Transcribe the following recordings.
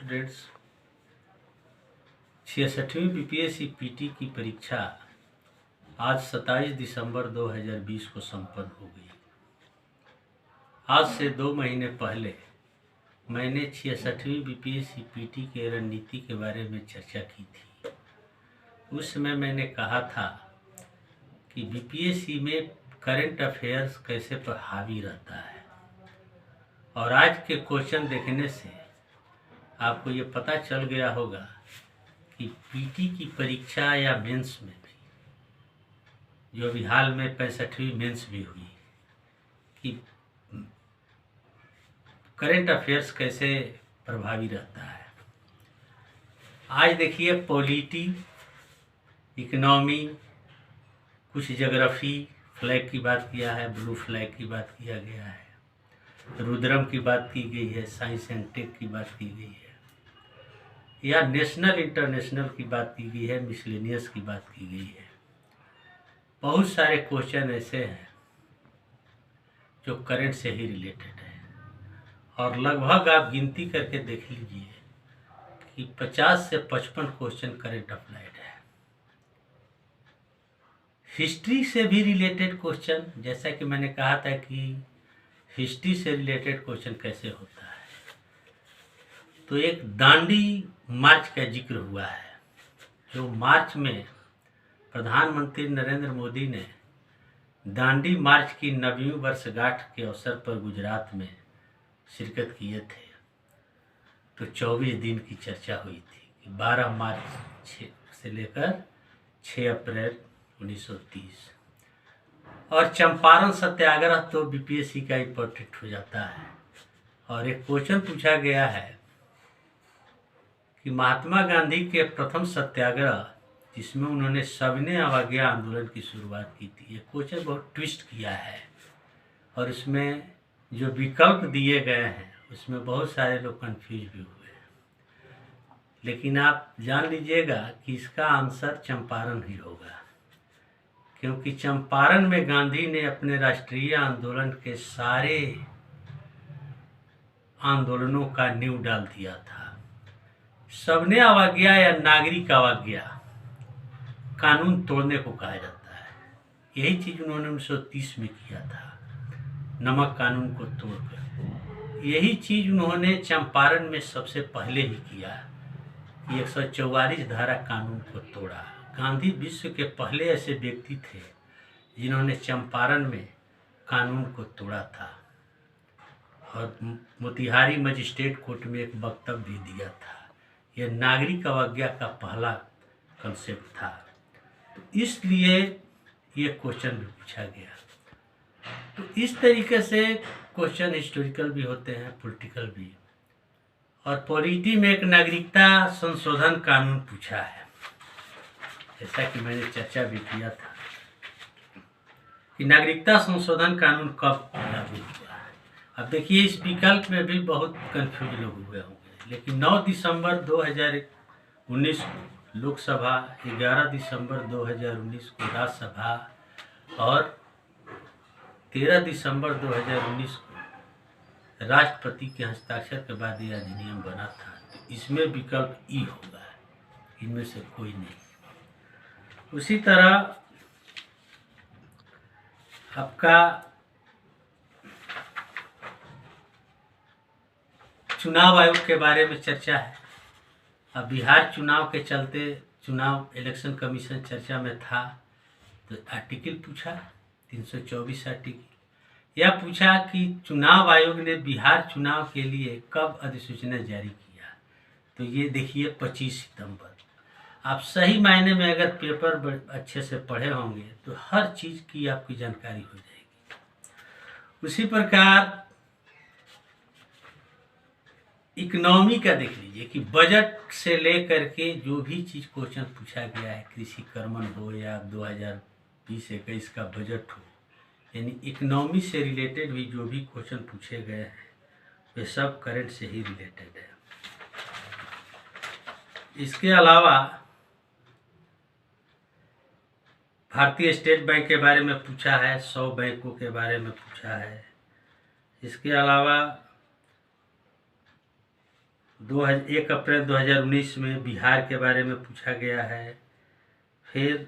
Students, 66वीं BPSC PT की परीक्षा आज 27 दिसंबर 2020 को संपन्न हो गई। आज से 2 महीने पहले मैंने 66वीं बीपीएससी पीटी के रणनीति के बारे में चर्चा की थी। उस समय मैंने कहा था कि बीपीएससी में करंट अफेयर्स कैसे पर हावी रहता है, और आज के क्वेश्चन देखने से आपको ये पता चल गया होगा कि पीटी की परीक्षा या मेंस में भी, जो अभी हाल में 65वीं मेंस भी हुई, कि करंट अफेयर्स कैसे प्रभावी रहता है। आज देखिए, पॉलिटी, इकोनॉमी, कुछ ज्योग्राफी, फ्लैग की बात किया है, ब्लू फ्लैग की बात किया गया है, रुद्रम की बात की गई है, साइंस एंड टेक की बात की गई है, या नेशनल इंटरनेशनल की बात की गई है, मिसलेनियस की बात की गई है। बहुत सारे क्वेश्चन ऐसे हैं जो करंट से ही रिलेटेड है, और लगभग आप गिनती करके देख लीजिए कि 50 से 55 क्वेश्चन करंट अप्लाइड है। हिस्ट्री से भी रिलेटेड क्वेश्चन, जैसा कि मैंने कहा था कि हिस्ट्री से रिलेटेड क्वेश्चन कैसे होता है, तो एक दांडी मार्च का जिक्र हुआ है, जो मार्च में प्रधानमंत्री नरेंद्र मोदी ने दांडी मार्च की 9वीं वर्षगांठ के अवसर पर गुजरात में शिरकत किए थे। तो 24 दिन की चर्चा हुई थी कि 12 मार्च से लेकर 6 अप्रैल 1930, और चंपारण सत्याग्रह तो बीपीएससी का इम्पोर्टेंट हो जाता है। और एक क्वेश्चन पूछा गया है कि महात्मा गांधी के प्रथम सत्याग्रह, जिसमें उन्होंने सविनय अवज्ञा आंदोलन की शुरुआत की थी, ये क्वेश्चन बहुत ट्विस्ट किया है, और इसमें जो विकल्प दिए गए हैं उसमें बहुत सारे लोग कंफ्यूज भी हुए हैं। लेकिन आप जान लीजिएगा कि इसका आंसर चंपारण ही होगा, क्योंकि चंपारण में गांधी ने अपने राष्ट्रीय आंदोलन के सारे आंदोलनों का नींव डाल दिया था। सविनय अवज्ञा या नागरिक अवज्ञा कानून तोड़ने को कहा जाता है। यही चीज उन्होंने 1930 में किया था, नमक कानून को तोड़कर। यही चीज उन्होंने चंपारण में सबसे पहले ही किया कि 144 धारा कानून को तोड़ा। गांधी विश्व के पहले ऐसे व्यक्ति थे जिन्होंने चंपारण में कानून को तोड़ा था, और मोतिहारी मजिस्ट्रेट कोर्ट में एक वक्तव्य भी दिया था। यह नागरिक अवज्ञा का पहला कंसेप्ट था। तो इसलिए ये क्वेश्चन भी पूछा गया। तो इस तरीके से क्वेश्चन हिस्टोरिकल भी होते हैं, पॉलिटिकल भी। और पॉलिटी में एक नागरिकता संशोधन कानून पूछा है, जैसा कि मैंने चर्चा भी किया था कि नागरिकता संशोधन कानून कब लागू हुआ है। अब देखिए, इस विकल्प में भी बहुत कंफ्यूज लोग हुए होंगे, लेकिन 9 दिसंबर 2019 लोकसभा, 11 दिसंबर 2019 को राज्यसभा, और 13 दिसंबर 2019 को राष्ट्रपति के हस्ताक्षर के बाद यह अधिनियम बना था। तो इसमें विकल्प ई होगा, इनमें से कोई नहीं। उसी तरह आपका चुनाव आयोग के बारे में चर्चा है। अब बिहार चुनाव के चलते चुनाव इलेक्शन कमीशन चर्चा में था, तो आर्टिकल पूछा, 324 आर्टिकल। यह पूछा कि चुनाव आयोग ने बिहार चुनाव के लिए कब अधिसूचना जारी किया। तो ये देखिए 25 सितंबर। आप सही मायने में अगर पेपर अच्छे से पढ़े होंगे तो हर चीज़ की आपकी जानकारी हो जाएगी। उसी प्रकार इकोनॉमी का देख लीजिए कि बजट से लेकर के जो भी चीज़ क्वेश्चन पूछा गया है, कृषि कर्मण हो या 2020-21 का बजट हो, यानी इकोनॉमी से रिलेटेड भी जो भी क्वेश्चन पूछे गए हैं वे सब करंट से ही रिलेटेड है। इसके अलावा भारतीय स्टेट बैंक के बारे में पूछा है, 100 बैंकों के बारे में पूछा है। इसके अलावा 1 अप्रैल 2019 में बिहार के बारे में पूछा गया है। फिर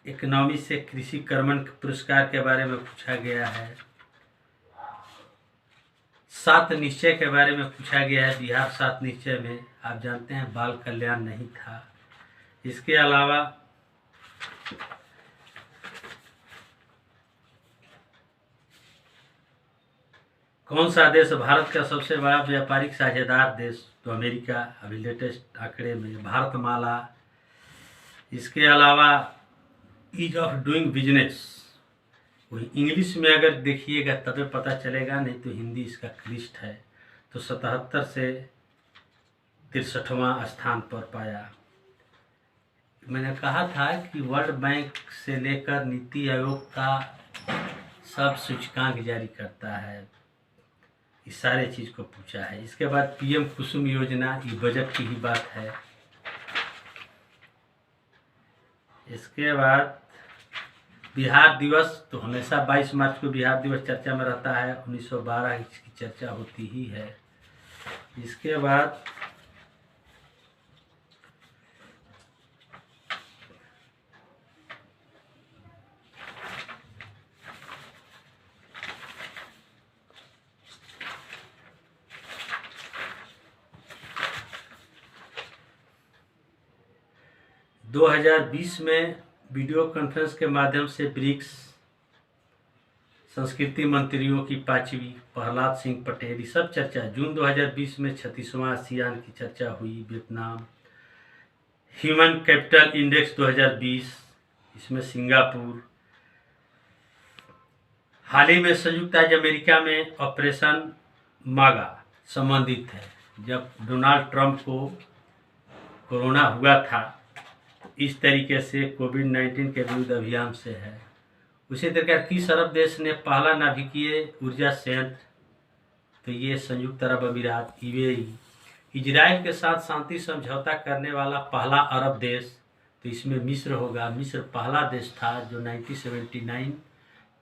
इकोनॉमी से कृषि कर्मण पुरस्कार के बारे में पूछा गया है। 7 निश्चय के बारे में पूछा गया है। बिहार 7 निश्चय में आप जानते हैं बाल कल्याण नहीं था। इसके अलावा कौन सा देश भारत का सबसे बड़ा व्यापारिक साझेदार देश? तो अमेरिका, अभी लेटेस्ट आंकड़े में भारतमाला। इसके अलावा ईज ऑफ डूइंग बिजनेस, वही इंग्लिश में अगर देखिएगा तभी पता चलेगा, नहीं तो हिंदी इसका क्लिष्ट है। तो 77 से 63वां स्थान पर पाया। मैंने कहा था कि वर्ल्ड बैंक से लेकर नीति आयोग का सब सूचकांक जारी करता है। इस सारे चीज़ को पूछा है। इसके बाद पीएम कुसुम योजना, ये बजट की ही बात है। इसके बाद बिहार दिवस, तो हमेशा 22 मार्च को बिहार दिवस चर्चा में रहता है। 1912 इसकी चर्चा होती ही है। इसके बाद दो 2020 में वीडियो कॉन्फ्रेंस के माध्यम से ब्रिक्स संस्कृति मंत्रियों की 5वीं, प्रहलाद सिंह पटेल, ये सब चर्चा। जून 2020 में 36वां आसियान की चर्चा हुई। वियतनाम ह्यूमन कैपिटल इंडेक्स 2020, इसमें सिंगापुर। हाल ही में संयुक्त राज्य अमेरिका में ऑपरेशन मागा संबंधित है। जब डोनाल्ड ट्रंप को कोरोना हुआ था, इस तरीके से कोविड-19 के विरुद्ध अभियान से है। उसी तरह 30 अरब देश ने पहला नाभिकीय ऊर्जा संयंत्र, तो ये संयुक्त अरब अमीरात, यूएई। इजराइल के साथ शांति समझौता करने वाला पहला अरब देश, तो इसमें मिस्र होगा। मिस्र पहला देश था जो 1979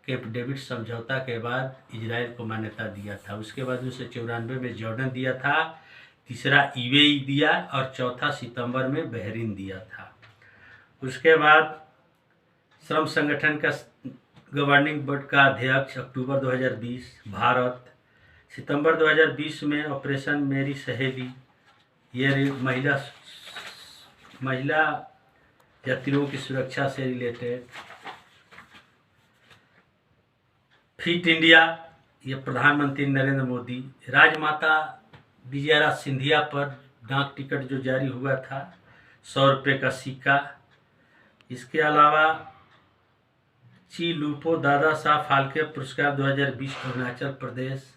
कैंप डेविड समझौता के बाद इजराइल को मान्यता दिया था। उसके बाद 1994 में जॉर्डन दिया था, तीसरा यूएई दिया और चौथा सितंबर में बहरीन दिया था। उसके बाद श्रम संगठन का गवर्निंग बोर्ड का अध्यक्ष अक्टूबर 2020 भारत। सितंबर 2020 में ऑपरेशन मेरी सहेली, ये महिला यात्रियों की सुरक्षा से रिलेटेड। फिट इंडिया, ये प्रधानमंत्री नरेंद्र मोदी। राजमाता विजया सिंधिया पर डाक टिकट जो जारी हुआ था, 100 रुपये का सिक्का। इसके अलावा ची लूपो दादा साहब फाल्के पुरस्कार 2020 अरुणाचल प्रदेश।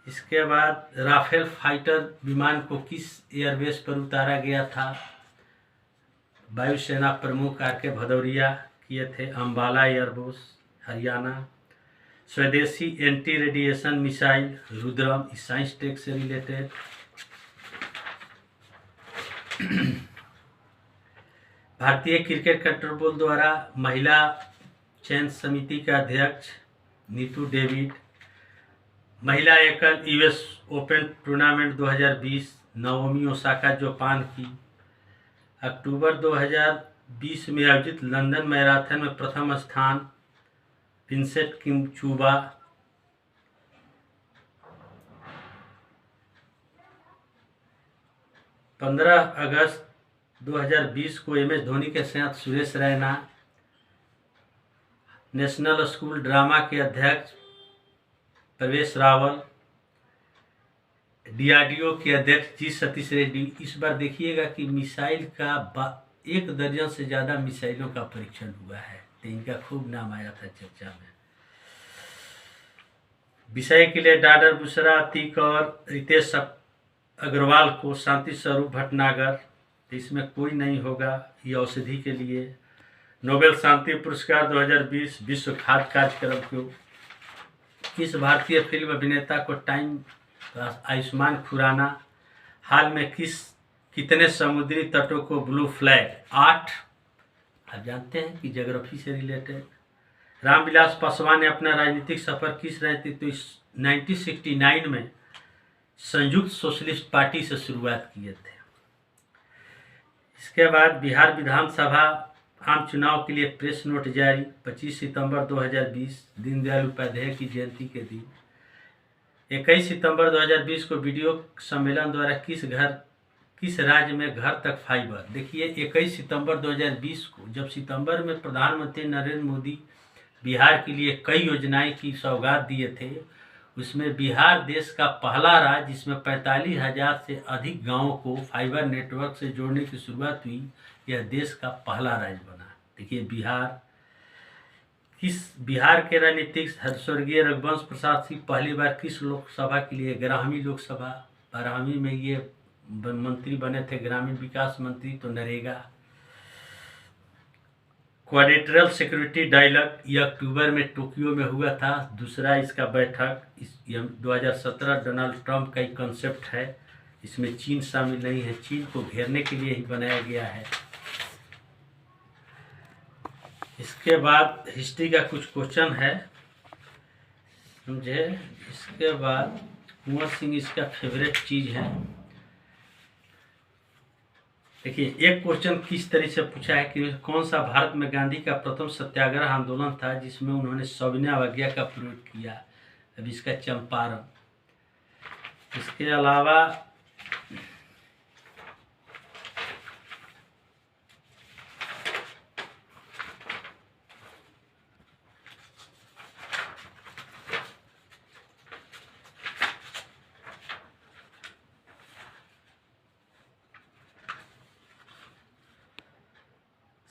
इसके बाद राफेल फाइटर विमान को किस एयरबेस पर उतारा गया था? वायुसेना प्रमुख आर.के. भदौरिया किए थे, अम्बाला एयरबेस, हरियाणा। स्वदेशी anti radiation missile Rudram, science tech से रिलेटेड। भारतीय क्रिकेट कंट्रोल बोर्ड द्वारा महिला चयन समिति का अध्यक्ष नीतू डेविड। महिला एकल US open tournament 2020 Naomi Osaka Japan की। अक्टूबर 2020 में आयोजित लंदन मैराथन में प्रथम स्थान विंसेंट किपचुबा। अगस्त 2020 को एम एस धोनी के साथ Suresh Raina. National school drama के अध्यक्ष प्रवेश रावल। डीआरडीओ के अध्यक्ष जी सतीश रेड्डी। इस बार देखिएगा कि मिसाइल का 1 दर्जन से ज़्यादा मिसाइलों का परीक्षण हुआ है, तो इनका खूब नाम आया था चर्चा में। विषय के लिए डॉक्टर बुशरा अतीक और रितेश अग्रवाल को शांति स्वरूप भटनागर, तो इसमें कोई नहीं होगा। ये औषधि के लिए नोबेल शांति पुरस्कार 2020 विश्व खाद्य कार्यक्रम को। किस भारतीय फिल्म अभिनेता को टाइम आयुष्मान खुराना हाल में कितने समुद्री तटों को ब्लू फ्लैग? 8। आप जानते हैं कि ज्योग्राफी से रिलेटेड। रामविलास पासवान ने अपना राजनीतिक सफर किस राजनीतिक तो 1969 में संयुक्त सोशलिस्ट पार्टी से शुरुआत किए थे। इसके बाद बिहार विधानसभा आम चुनाव के लिए प्रेस नोट जारी 25 सितंबर 2020 दीनदयाल उपाध्याय की जयंती के दिन। 21 सितंबर 2020 को वीडियो सम्मेलन द्वारा किस राज्य में घर तक फाइबर। देखिए 21 सितंबर 2020 को जब सितंबर में प्रधानमंत्री नरेंद्र मोदी बिहार के लिए कई योजनाएं की सौगात दिए थे, उसमें बिहार देश का पहला राज्य जिसमें 45,000 से अधिक गांवों को फाइबर नेटवर्क से जोड़ने की शुरुआत हुई। यह देश का पहला राज्य बना। देखिए बिहार के राजनीतिक स्वर्गीय रघुवंश प्रसाद सिंह पहली बार किस लोकसभा के लिए 11वीं लोकसभा 12वीं में ये मंत्री बने थे, ग्रामीण विकास मंत्री, तो नरेगा। क्वाड्रिलेटरल सिक्योरिटी डायलॉग यह अक्टूबर में टोक्यो में हुआ था। दूसरा इसका बैठक 2017 डोनाल्ड ट्रंप का ही कॉन्सेप्ट है, इसमें चीन शामिल नहीं है, चीन को घेरने के लिए ही बनाया गया है। इसके बाद हिस्ट्री का कुछ क्वेश्चन है, समझे। इसके बाद कुंवर सिंह इसका फेवरेट चीज़ है। देखिए एक क्वेश्चन किस तरह से पूछा है कि कौन सा भारत में गांधी का प्रथम सत्याग्रह आंदोलन था जिसमें उन्होंने सविनय अवज्ञा का प्रयोग किया। अब इसका चंपारण। इसके अलावा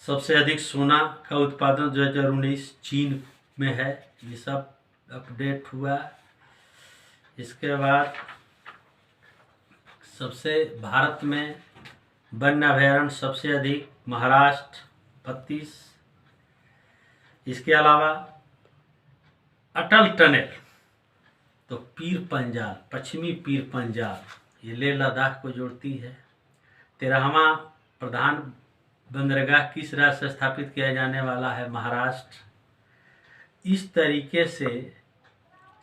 सबसे अधिक सोना का उत्पादन 2019 चीन में है। ये सब अपडेट हुआ। इसके बाद सबसे भारत में वन्य अभयारण्य सबसे अधिक महाराष्ट्र 32। इसके अलावा अटल टनल तो पीर पंजाल, पश्चिमी पीर पंजाल, ये लेह लद्दाख को जोड़ती है। 13वां प्रधान बंदरगाह किस राज्य से स्थापित किया जाने वाला है? महाराष्ट्र। इस तरीके से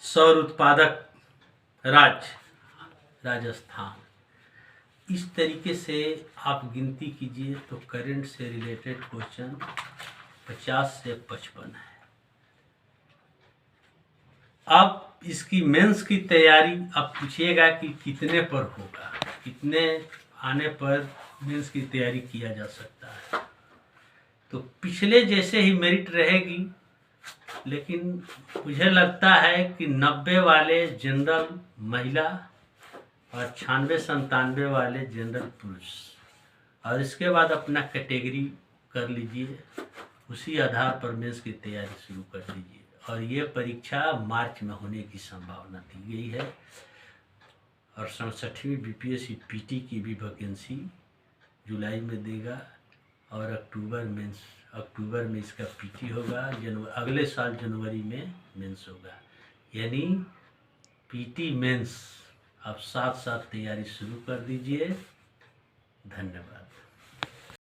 सौर उत्पादक राज्य राजस्थान। इस तरीके से आप गिनती कीजिए तो करंट से रिलेटेड क्वेश्चन 50 से 55 है। अब इसकी मेंस की तैयारी अब पूछिएगा कि कितने पर होगा, कितने आने पर मेंस की तैयारी किया जा सकता है। तो पिछले जैसे ही मेरिट रहेगी, लेकिन मुझे लगता है कि 90 वाले जनरल महिला और 96-97 वाले जनरल पुरुष, और इसके बाद अपना कैटेगरी कर लीजिए, उसी आधार पर मेंस की तैयारी शुरू कर दीजिए। और ये परीक्षा मार्च में होने की संभावना दी गई है। और 67वीं बीपीएससी पीटी की भी वैकेंसी जुलाई में देगा और अक्टूबर में इसका पीटी होगा। अगले साल जनवरी में मेंस होगा। यानी पीटी मेंस आप साथ साथ तैयारी शुरू कर दीजिए। धन्यवाद।